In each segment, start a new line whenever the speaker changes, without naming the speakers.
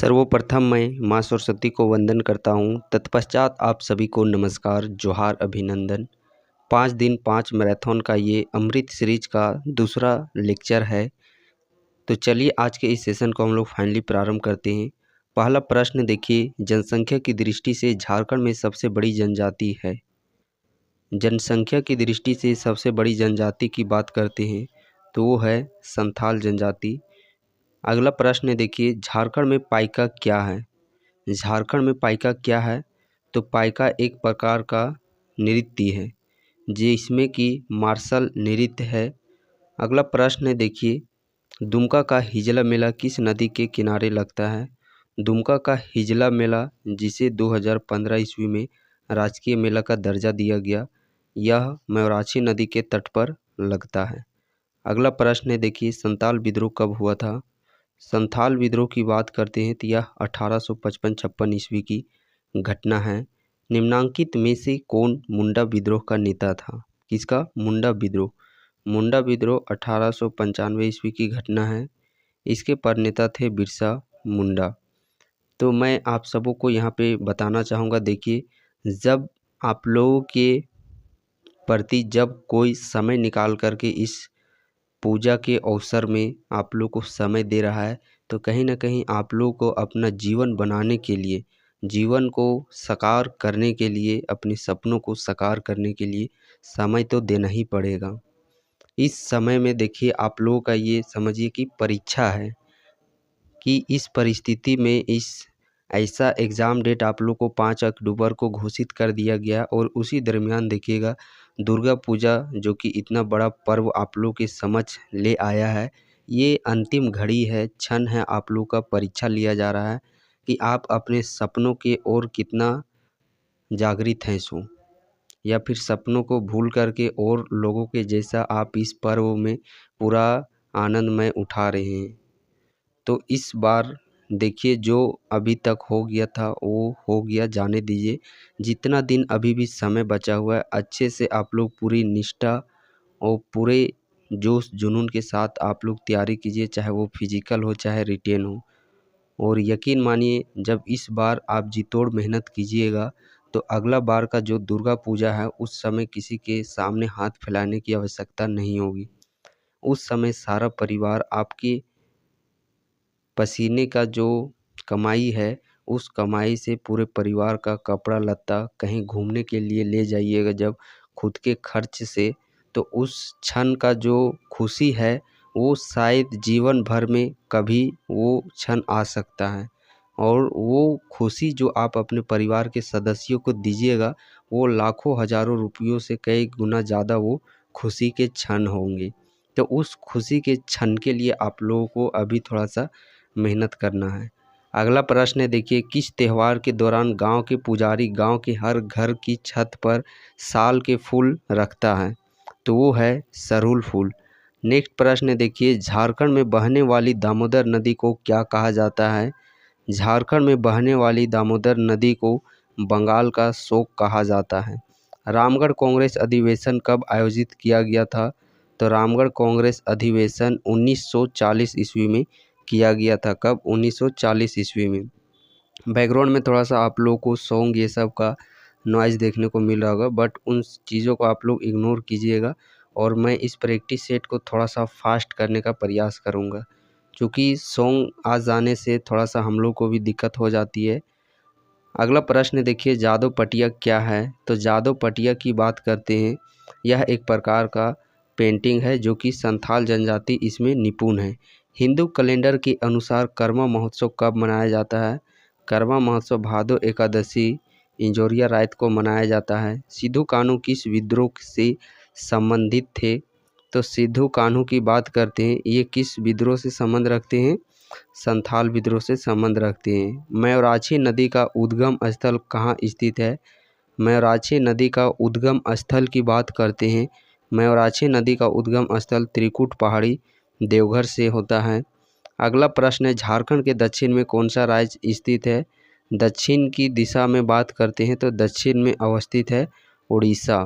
सर्वप्रथम मैं माँ सरस्वती को वंदन करता हूँ। तत्पश्चात आप सभी को नमस्कार, जोहार, अभिनंदन। 5 दिन 5 मैराथन का ये अमृत सीरीज का दूसरा लेक्चर है। तो चलिए आज के इस सेशन को हम लोग फाइनली प्रारंभ करते हैं। पहला प्रश्न देखिए, जनसंख्या की दृष्टि से झारखंड में सबसे बड़ी जनजाति है। जनसंख्या की दृष्टि से सबसे बड़ी जनजाति की बात करते हैं तो वो है संथाल जनजाति। अगला प्रश्न देखिए, झारखंड में पाइका क्या है। झारखंड में पाइका क्या है, तो पाइका एक प्रकार का नृत्य है जिसमें कि मार्शल नृत्य है। अगला प्रश्न देखिए, दुमका का हिजला मेला किस नदी के किनारे लगता है। दुमका का हिजला मेला, जिसे 2015 ईस्वी में राजकीय मेला का दर्जा दिया गया, यह मयूराक्षी नदी के तट पर लगता है। अगला प्रश्न देखिए, संताल विद्रोह कब हुआ था। संथाल विद्रोह की बात करते हैं तो यह 1855-56 ईस्वी की घटना है। निम्नांकित में से कौन मुंडा विद्रोह का नेता था। किसका? मुंडा विद्रोह। मुंडा विद्रोह 1895 ईस्वी की घटना है। इसके प्रणेता थे बिरसा मुंडा। तो मैं आप सबों को यहाँ पे बताना चाहूँगा, देखिए, जब आप लोगों के प्रति जब कोई समय निकाल करके इस पूजा के अवसर में आप लोग को समय दे रहा है, तो कहीं ना कहीं आप लोग को अपना जीवन बनाने के लिए, जीवन को साकार करने के लिए, अपने सपनों को साकार करने के लिए समय तो देना ही पड़ेगा। इस समय में देखिए, आप लोगों का ये समझिए कि परीक्षा है कि इस परिस्थिति में ऐसा एग्ज़ाम डेट आप लोग को 5 अक्टूबर को घोषित कर दिया गया और उसी दरमियान देखिएगा दुर्गा पूजा, जो कि इतना बड़ा पर्व आप लोग के समक्ष ले आया है, ये अंतिम घड़ी है, क्षण है, आप लोग का परीक्षा लिया जा रहा है कि आप अपने सपनों के ओर कितना जागृत हैं सो, या फिर सपनों को भूल करके और लोगों के जैसा आप इस पर्व में पूरा आनंदमय उठा रहे हैं। तो इस बार देखिए, जो अभी तक हो गया था वो हो गया, जाने दीजिए। जितना दिन अभी भी समय बचा हुआ है, अच्छे से आप लोग पूरी निष्ठा और पूरे जोश जुनून के साथ आप लोग तैयारी कीजिए, चाहे वो फिजिकल हो चाहे रिटेन हो। और यकीन मानिए, जब इस बार आप जी तोड़ मेहनत कीजिएगा तो अगला बार का जो दुर्गा पूजा है उस समय किसी के सामने हाथ फैलाने की आवश्यकता नहीं होगी। उस समय सारा परिवार आपके पसीने का जो कमाई है, उस कमाई से पूरे परिवार का कपड़ा लत्ता कहीं घूमने के लिए ले जाइएगा जब खुद के खर्च से, तो उस क्षण का जो खुशी है वो शायद जीवन भर में कभी वो क्षण आ सकता है। और वो खुशी जो आप अपने परिवार के सदस्यों को दीजिएगा, वो लाखों हज़ारों रुपयों से कई गुना ज़्यादा वो खुशी के क्षण होंगे। तो उस खुशी के क्षण के लिए आप लोगों को अभी थोड़ा सा मेहनत करना है। अगला प्रश्न है, देखिए, किस त्यौहार के दौरान गांव के पुजारी गांव के हर घर की छत पर साल के फूल रखता है, तो वो है सरहुल फूल। नेक्स्ट प्रश्न है, देखिए, झारखंड में बहने वाली दामोदर नदी को क्या कहा जाता है। झारखंड में बहने वाली दामोदर नदी को बंगाल का शोक कहा जाता है। रामगढ़ कांग्रेस अधिवेशन कब आयोजित किया गया था, तो रामगढ़ कांग्रेस अधिवेशन 1940 ईस्वी में किया गया था। कब? 1940 ईस्वी में। बैकग्राउंड में थोड़ा सा आप लोगों को सॉन्ग ये सब का नॉइज़ देखने को मिल रहा होगा, बट उन चीज़ों को आप लोग इग्नोर कीजिएगा और मैं इस प्रैक्टिस सेट को थोड़ा सा फास्ट करने का प्रयास करूँगा, क्योंकि सॉन्ग आ जाने से थोड़ा सा हम लोग को भी दिक्कत हो जाती है। अगला प्रश्न देखिए, जादव पटिया क्या है, तो जादव पटिया की बात करते हैं, यह एक प्रकार का पेंटिंग है जो कि संथाल जनजाति इसमें निपुण है। हिंदू कैलेंडर के अनुसार कर्मा महोत्सव कब मनाया जाता है। कर्मा महोत्सव भादो एकादशी इंजोरिया रात को मनाया जाता है। सिद्धू कान्हू किस विद्रोह से संबंधित थे, तो सिद्धू कान्हू की बात करते हैं, ये किस विद्रोह से संबंध रखते हैं, संथाल विद्रोह से संबंध रखते हैं। मयूराक्षी नदी का उद्गम स्थल कहाँ स्थित है। मयूराक्षी नदी का उद्गम स्थल की बात करते हैं, मयूराक्षी नदी का उद्गम स्थल त्रिकुट पहाड़ी देवघर से होता है। अगला प्रश्न है, झारखंड के दक्षिण में कौन सा राज्य स्थित है। दक्षिण की दिशा में बात करते हैं तो दक्षिण में अवस्थित है उड़ीसा।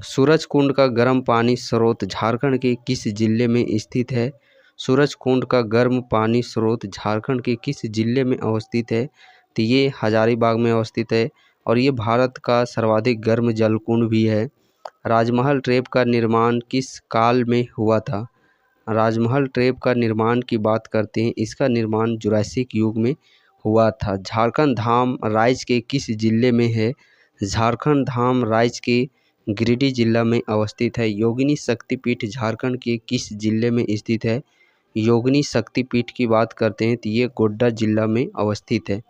सूरज कुंड का गर्म पानी स्रोत झारखंड के किस जिले में स्थित है, सूरजकुंड का गर्म पानी स्रोत झारखंड के किस जिले में अवस्थित है? तो ये हजारीबाग में अवस्थित है और ये भारत का सर्वाधिक गर्म जलकुंड भी है। राजमहल ट्रैप का निर्माण किस काल में हुआ था? राजमहल ट्रैप का निर्माण की बात करते हैं, इसका निर्माण जुरासिक युग में हुआ था। झारखंड धाम राज्य के किस जिले में है? झारखंड धाम राज्य के गिरिडीह जिला में अवस्थित है। योगिनी शक्तिपीठ झारखंड के किस जिले में स्थित है? योगिनी शक्तिपीठ की बात करते हैं तो ये गोड्डा जिला में अवस्थित है।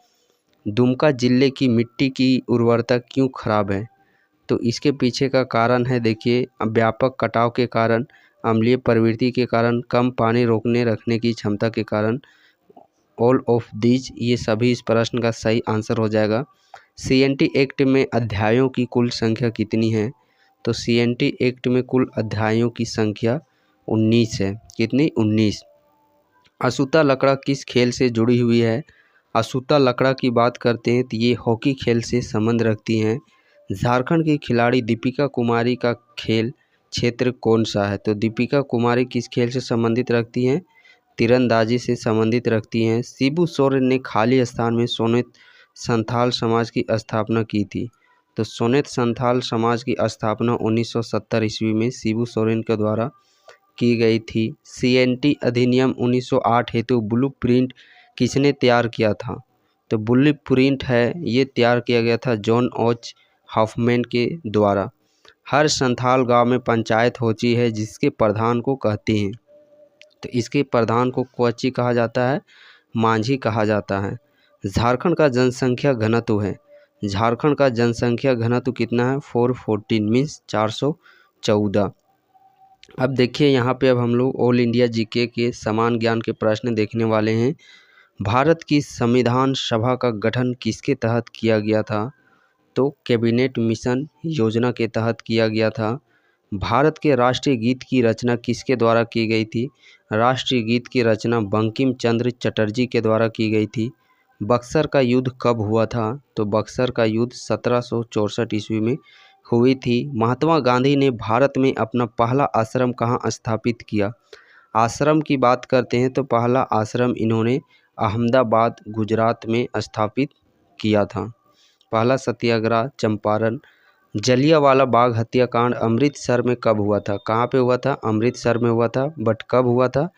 दुमका जिले की मिट्टी की उर्वरता क्यों खराब है? तो इसके पीछे का कारण है, देखिए, व्यापक कटाव के कारण, अम्लीय प्रवृत्ति के कारण, कम पानी रोकने रखने की क्षमता के कारण, ऑल ऑफ दीज, ये सभी इस प्रश्न का सही आंसर हो जाएगा। CNT एक्ट में अध्यायों की कुल संख्या कितनी है? तो CNT एक्ट में कुल अध्यायों की संख्या 19 है। कितनी? 19। अछूता लकड़ा किस खेल से जुड़ी हुई है? अछूता लकड़ा की बात करते हैं तो ये हॉकी खेल से संबंध रखती हैं। झारखंड की खिलाड़ी दीपिका कुमारी का खेल क्षेत्र कौन सा है? तो दीपिका कुमारी किस खेल से संबंधित रखती हैं? तीरंदाजी से संबंधित रखती हैं। शिबू सोरेन ने खाली स्थान में सोनेत संथाल समाज की स्थापना की थी। तो सोनेत संथाल समाज की स्थापना 1970 ईस्वी में शिबू सोरेन के द्वारा की गई थी। CNT अधिनियम 1908 हेतु ब्लू प्रिंट किसने तैयार किया था? तो ब्लू प्रिंट है ये तैयार किया गया था जॉन ऑच हॉफमैन के द्वारा। हर संथाल गांव में पंचायत होती है जिसके प्रधान को कहते हैं, तो इसके प्रधान को कोची कहा जाता है? मांझी कहा जाता है। झारखंड का जनसंख्या घनत्व है, झारखंड का जनसंख्या घनत्व कितना है? 414 मीन्स 414। अब देखिए यहाँ पे अब हम लोग ऑल इंडिया जीके के समान ज्ञान के प्रश्न देखने वाले हैं। भारत की संविधान सभा का गठन किसके तहत किया गया था? तो कैबिनेट मिशन योजना के तहत किया गया था। भारत के राष्ट्रीय गीत की रचना किसके द्वारा की गई थी? राष्ट्रीय गीत की रचना बंकिम चंद्र चटर्जी के द्वारा की गई थी। बक्सर का युद्ध कब हुआ था? तो बक्सर का युद्ध 1764 ईस्वी में हुई थी। महात्मा गांधी ने भारत में अपना पहला आश्रम कहाँ स्थापित किया? आश्रम की बात करते हैं तो पहला आश्रम इन्होंने अहमदाबाद गुजरात में स्थापित किया था। पहला सत्याग्रह चंपारण। जलियांवाला बाग हत्याकांड अमृतसर में कब हुआ था? कहाँ पे हुआ था? अमृतसर में हुआ था, बट कब हुआ था?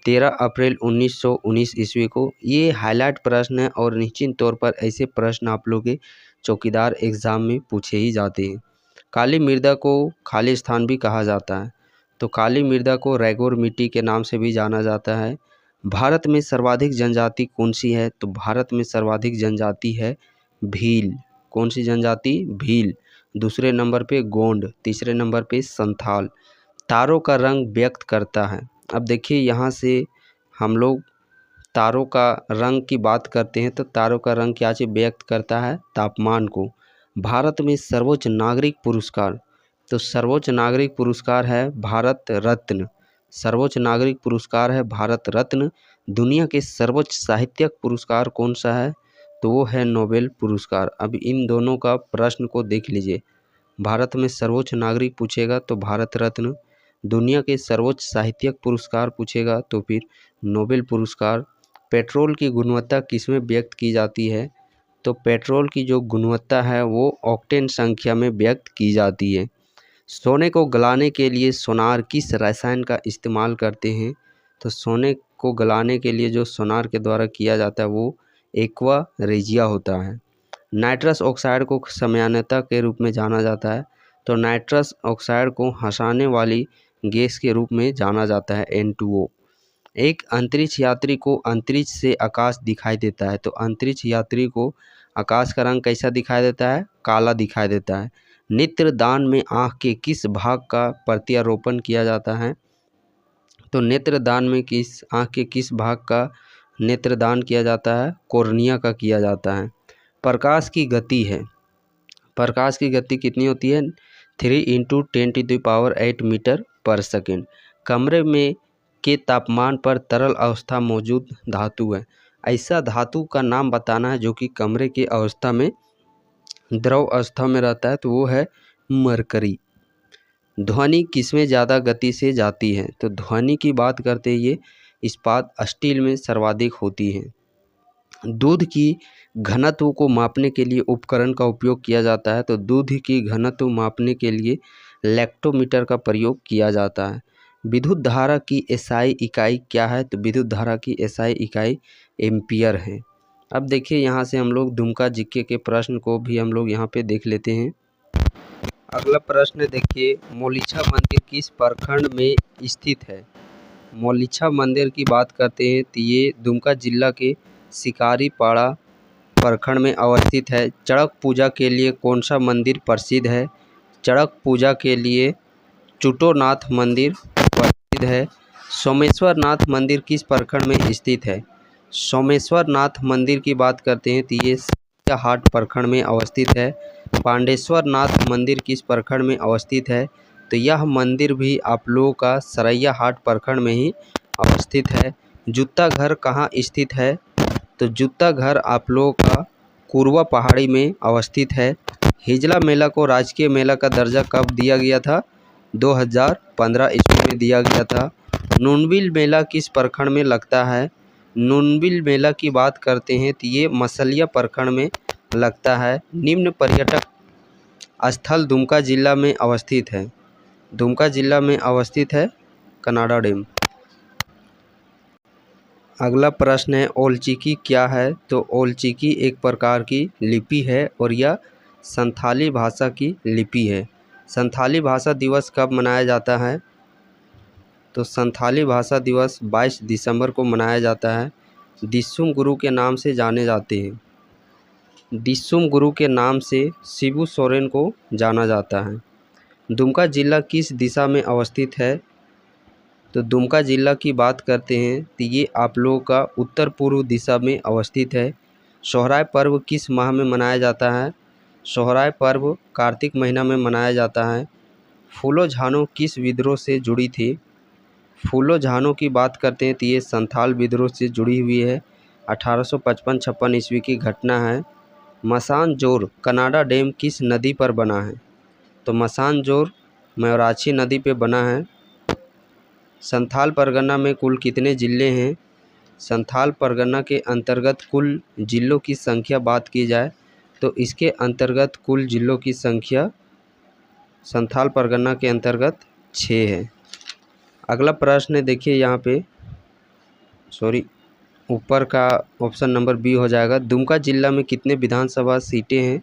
13 अप्रैल 1919 ईस्वी को। ये हाईलाइट प्रश्न है और निश्चित तौर पर ऐसे प्रश्न आप लोग के चौकीदार एग्जाम में पूछे ही जाते हैं। काली मृदा को खाली स्थान भी कहा जाता है, तो काली मृदा को रैगोर मिट्टी के नाम से भी जाना जाता है। भारत में सर्वाधिक जनजाति कौन सी है? तो भारत में सर्वाधिक जनजाति है भील। कौन सी जनजाति? भील। दूसरे नंबर पे गोंड, तीसरे नंबर पे संथाल। तारों का रंग व्यक्त करता है। अब देखिए यहाँ से हम लोग तारों का रंग की बात करते हैं तो तारों का रंग क्या चीज़ व्यक्त करता है? तापमान को। भारत में सर्वोच्च नागरिक पुरस्कार, तो सर्वोच्च नागरिक पुरस्कार है भारत रत्न। सर्वोच्च नागरिक पुरस्कार है भारत रत्न। दुनिया के सर्वोच्च साहित्यिक पुरस्कार कौन सा है? तो वो है नोबेल पुरस्कार। अब इन दोनों का प्रश्न को देख लीजिए। भारत में सर्वोच्च नागरिक पूछेगा तो भारत रत्न, दुनिया के सर्वोच्च साहित्यिक पुरस्कार पूछेगा तो फिर नोबेल पुरस्कार। पेट्रोल की गुणवत्ता किसमें व्यक्त की जाती है? तो पेट्रोल की जो गुणवत्ता है वो ऑक्टेन संख्या में व्यक्त की जाती है। सोने को गलाने के लिए सोनार किस रसायन का इस्तेमाल करते हैं? तो सोने को गलाने के लिए जो सोनार के द्वारा किया जाता है वो एक्वा रेजिया होता है। नाइट्रस ऑक्साइड को सामान्यता के रूप में जाना जाता है, तो नाइट्रस ऑक्साइड को हंसाने वाली गैस के रूप में जाना जाता है N2O। एक अंतरिक्ष यात्री को अंतरिक्ष से आकाश दिखाई देता है, तो अंतरिक्ष यात्री को आकाश का रंग कैसा दिखाई देता है? काला दिखाई देता है। नेत्रदान में आँख के किस भाग का प्रत्यारोपण किया जाता है? तो नेत्रदान में आँख के किस भाग का नेत्रदान किया जाता है? कॉर्निया का किया जाता है। प्रकाश की गति है, प्रकाश की गति कितनी होती है? 3 × 10⁸ मीटर पर सेकेंड। कमरे में के तापमान पर तरल अवस्था मौजूद धातु है। ऐसा धातु का नाम बताना है जो कि कमरे की अवस्था में द्रव अवस्था में रहता है, तो वो है मरकरी। ध्वनि किसमें ज़्यादा गति से जाती है? तो ध्वनि की बात करते हैं ये इस्पात, स्टील में सर्वाधिक होती है। दूध की घनत्व को मापने के लिए उपकरण का उपयोग किया जाता है, तो दूध की घनत्व मापने के लिए लैक्टोमीटर का प्रयोग किया जाता है। विद्युत धारा की एसआई इकाई क्या है? तो विद्युत धारा की एसआई इकाई एम्पियर है। अब देखिए यहाँ से हम लोग दुमका जीके के प्रश्न को भी हम लोग यहाँ पे देख लेते हैं। अगला प्रश्न देखिए, मौलिछा मंदिर किस प्रखंड में स्थित है? मौलिछा मंदिर की बात करते हैं तो ये दुमका जिला के शिकारीपाड़ा प्रखंड में अवस्थित है। चड़क पूजा के लिए कौन सा मंदिर प्रसिद्ध है? चड़क पूजा के लिए चुटोनाथ मंदिर प्रसिद्ध है। सोमेश्वर नाथ मंदिर किस प्रखंड में स्थित है? सोमेश्वर नाथ मंदिर की बात करते हैं तो ये हाट प्रखंड में अवस्थित है। पांडेश्वर नाथ मंदिर किस प्रखंड में अवस्थित है? तो यह मंदिर भी आप लोगों का सरैया हाट प्रखंड में ही अवस्थित है। जूता घर कहाँ स्थित है? तो जूता घर आप लोगों का कुरवा पहाड़ी में अवस्थित है। हिजला मेला को राजकीय मेला का दर्जा कब दिया गया था? 2015 ईस्वी में दिया गया था। नूनबिल मेला किस प्रखंड में लगता है? नूनबिल मेला की बात करते हैं तो ये मसलिया प्रखंड में लगता है। निम्न पर्यटक स्थल दुमका जिला में अवस्थित है। दुमका जिला में अवस्थित है कनाडा डैम। अगला प्रश्न है, ओलचिकी क्या है? तो ओलचिकी एक प्रकार की लिपि है और यह संथाली भाषा की लिपि है। संथाली भाषा दिवस कब मनाया जाता है? तो संथाली भाषा दिवस 22 दिसंबर को मनाया जाता है। दिसुम गुरु के नाम से जाने जाते हैं। दिसुम गुरु के नाम से शिबू सोरेन को जाना जाता है। दुमका जिला किस दिशा में अवस्थित है? तो दुमका जिला की बात करते हैं तो ये आप लोगों का उत्तर पूर्व दिशा में अवस्थित है। सोहराय पर्व किस माह में मनाया जाता है? सोहराय पर्व कार्तिक महीना में मनाया जाता है। फूलो झानो किस विद्रोह से जुड़ी थी? फूलो झानो की बात करते हैं तो ये संथाल विद्रोह से जुड़ी हुई है। 1855-56 ईस्वी की घटना है। मसान जोर कनाडा डैम किस नदी पर बना है? तो मसान जोर मयूराक्षी नदी पे बना है। संथाल परगना में कुल कितने ज़िले हैं? संथाल परगना के अंतर्गत कुल ज़िलों की संख्या बात की जाए तो इसके अंतर्गत कुल ज़िलों की संख्या संथाल परगना के अंतर्गत 6 है। अगला प्रश्न है देखिए यहाँ पे, ऊपर का ऑप्शन नंबर बी हो जाएगा। दुमका जिला में कितने विधानसभा सीटें हैं?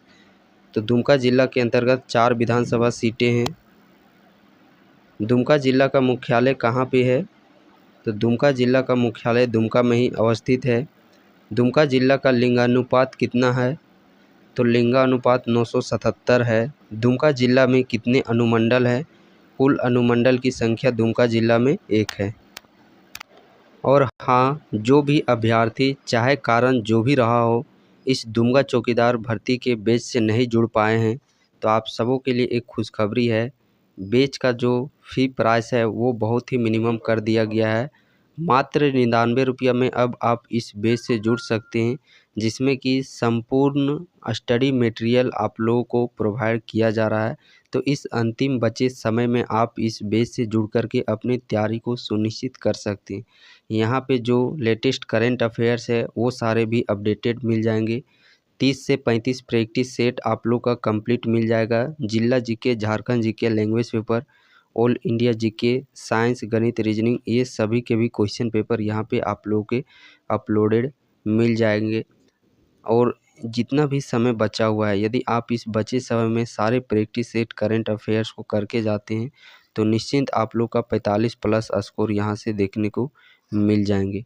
तो दुमका जिला के अंतर्गत 4 विधानसभा सीटें हैं। दुमका जिला का मुख्यालय कहाँ पे है? तो दुमका जिला का मुख्यालय दुमका में ही अवस्थित है। दुमका जिला का लिंगानुपात कितना है? तो लिंगानुपात 977 है। दुमका जिला में कितने अनुमंडल है? कुल अनुमंडल की संख्या दुमका जिला में 1 है। और हाँ, जो भी अभ्यर्थी चाहे कारण जो भी रहा हो इस दुमका चौकीदार भर्ती के बैच से नहीं जुड़ पाए हैं तो आप सबों के लिए एक खुशखबरी है। बैच का जो फ़ी प्राइस है वो बहुत ही मिनिमम कर दिया गया है। मात्र 99 रुपया में अब आप इस बैच से जुड़ सकते हैं, जिसमें कि संपूर्ण स्टडी मटेरियल आप लोगों को प्रोवाइड किया जा रहा है। तो इस अंतिम बचे समय में आप इस बैच से जुड़ कर के अपनी तैयारी को सुनिश्चित कर सकते हैं। यहाँ पे जो लेटेस्ट करंट अफेयर्स है वो सारे भी अपडेटेड मिल जाएंगे। 30 से 35 प्रैक्टिस सेट आप लोग का कंप्लीट मिल जाएगा। जिला GK, Jharkhand GK, language paper, all India GK, science, गणित, रीजनिंग, ये सभी के भी क्वेश्चन पेपर यहाँ पे आप लोगों के अपलोडेड मिल जाएंगे। और जितना भी समय बचा हुआ है, यदि आप इस बचे समय में सारे प्रैक्टिस सेट करंट अफेयर्स को करके जाते हैं तो निश्चिंत आप लोग का 45 प्लस स्कोर यहाँ से देखने को मिल जाएंगे।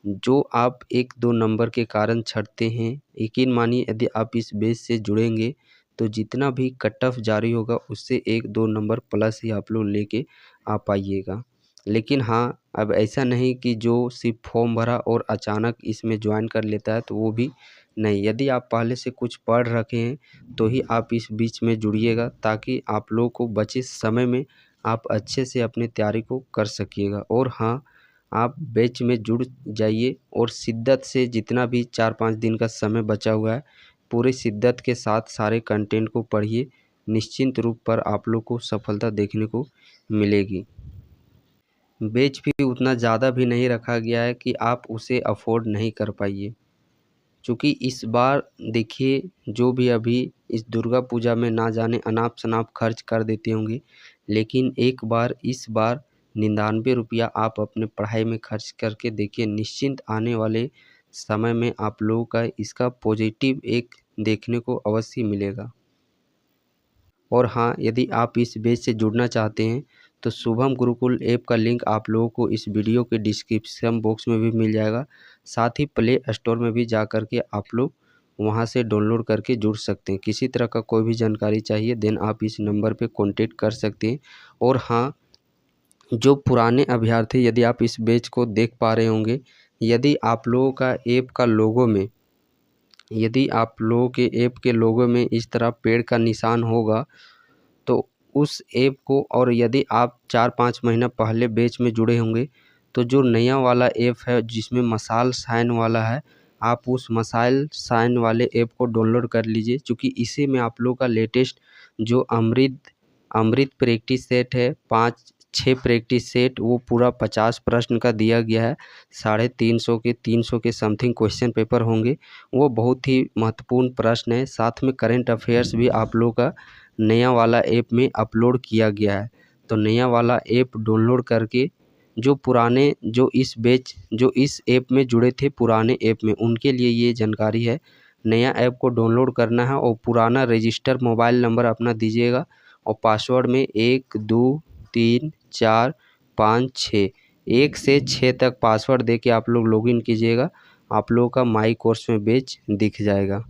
जो आप 1-2 नंबर के कारण छटते हैं, यकीन मानिए यदि आप इस बेस से जुड़ेंगे तो जितना भी कट ऑफ जारी होगा उससे 1-2 नंबर प्लस ही आप लोग लेके आ पाइएगा। लेकिन हाँ, अब ऐसा नहीं कि जो सिर्फ फॉर्म भरा और अचानक इसमें ज्वाइन कर लेता है तो वो भी नहीं। यदि आप पहले से कुछ पढ़ रखे हैं तो ही आप इस बीच में जुड़िएगा, ताकि आप लोगों को बचे समय में आप अच्छे से अपनी तैयारी को कर सकिएगा। और हाँ, आप बैच में जुड़ जाइए और शिद्दत से जितना भी 4-5 दिन का समय बचा हुआ है पूरी शिद्दत के साथ सारे कंटेंट को पढ़िए। निश्चिंत रूप पर आप लोग को सफलता देखने को मिलेगी। बैच भी उतना ज़्यादा भी नहीं रखा गया है कि आप उसे अफोर्ड नहीं कर पाइए। क्योंकि इस बार देखिए, जो भी अभी इस दुर्गा पूजा में ना जाने अनाप-शनाप खर्च कर देते होंगे, लेकिन एक बार इस बार 99 रुपया आप अपने पढ़ाई में खर्च करके देखिए, निश्चिंत आने वाले समय में आप लोगों का इसका पॉजिटिव एक देखने को अवश्य मिलेगा। और हाँ, यदि आप इस बैच से जुड़ना चाहते हैं तो शुभम गुरुकुल ऐप का लिंक आप लोगों को इस वीडियो के डिस्क्रिप्शन बॉक्स में भी मिल जाएगा। साथ ही प्ले स्टोर में भी जा कर के आप लोग वहां से डाउनलोड करके जुड़ सकते हैं। किसी तरह का कोई भी जानकारी चाहिए देन आप इस नंबर पे कांटेक्ट कर सकते हैं। और हाँ, जो पुराने अभ्यर्थी, यदि आप इस बैच को देख पा रहे होंगे, यदि आप लोगों का ऐप का लोगो में यदि आप लोगों के ऐप के लोगो में इस तरह पेड़ का निशान होगा तो उस ऐप को, और यदि आप 4-5 महीना पहले बैच में जुड़े होंगे तो जो नया वाला ऐप है जिसमें मसाल साइन वाला है, आप उस मसाल साइन वाले ऐप को डाउनलोड कर लीजिए। क्योंकि इसी में आप लोगों का लेटेस्ट जो अमृत प्रैक्टिस सेट है, 5-6 प्रैक्टिस सेट, वो पूरा 50 प्रश्न का दिया गया है। 350 के समथिंग क्वेश्चन पेपर होंगे। वो बहुत ही महत्वपूर्ण प्रश्न है। साथ में करंट अफेयर्स भी आप लोगों का नया वाला ऐप में अपलोड किया गया है। तो नया वाला ऐप डाउनलोड करके जो इस ऐप में जुड़े थे पुराने ऐप में, उनके लिए ये जानकारी है। नया ऐप को डाउनलोड करना है और पुराना रजिस्टर मोबाइल नंबर अपना दीजिएगा और पासवर्ड में 1 2 3 4 5 6 1 से 6 तक पासवर्ड दे के आप लोग लॉगिन कीजिएगा। आप लोगों का माई कोर्स में बैच दिख जाएगा।